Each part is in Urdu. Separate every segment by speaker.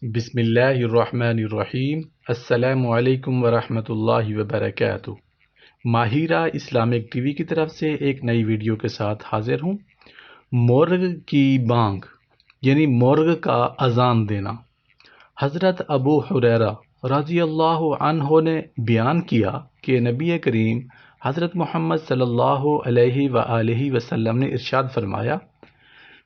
Speaker 1: بسم اللہ الرحمن الرحیم۔ السلام علیکم ورحمۃ اللہ وبرکاتہ۔ ماہرہ اسلامک ٹی وی کی طرف سے ایک نئی ویڈیو کے ساتھ حاضر ہوں۔ مرغ کی بانگ یعنی مرغ کا اذان دینا۔ حضرت ابو ہریرہ رضی اللہ عنہ نے بیان کیا کہ نبی کریم حضرت محمد صلی اللہ علیہ وآلہ وسلم نے ارشاد فرمایا،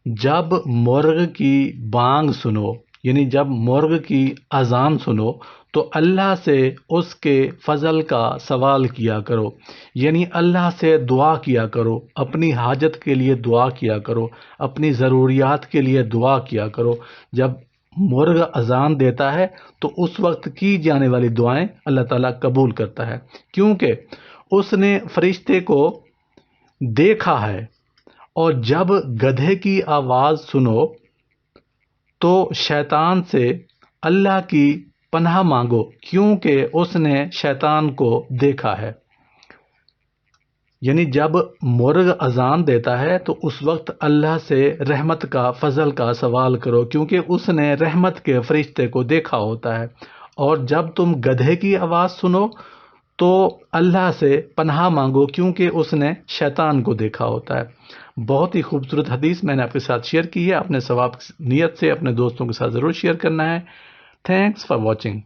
Speaker 1: جب مرغ کی بانگ سنو یعنی جب مرغ کی اذان سنو تو اللہ سے اس کے فضل کا سوال کیا کرو، یعنی اللہ سے دعا کیا کرو، اپنی حاجت کے لیے دعا کیا کرو، اپنی ضروریات کے لیے دعا کیا کرو۔ جب مرغ اذان دیتا ہے تو اس وقت کی جانے والی دعائیں اللہ تعالیٰ قبول کرتا ہے، کیونکہ اس نے فرشتے کو دیکھا ہے۔ اور جب گدھے کی آواز سنو تو شیطان سے اللہ کی پناہ مانگو، کیونکہ اس نے شیطان کو دیکھا ہے۔ یعنی جب مرغ اذان دیتا ہے تو اس وقت اللہ سے رحمت کا فضل کا سوال کرو، کیونکہ اس نے رحمت کے فرشتے کو دیکھا ہوتا ہے۔ اور جب تم گدھے کی آواز سنو تو اللہ سے پناہ مانگو، کیونکہ اس نے شیطان کو دیکھا ہوتا ہے۔ بہت ہی خوبصورت حدیث میں نے آپ کے ساتھ شیئر کی ہے۔ اپنے ثواب نیت سے اپنے دوستوں کے ساتھ ضرور شیئر کرنا ہے۔ Thanks for watching.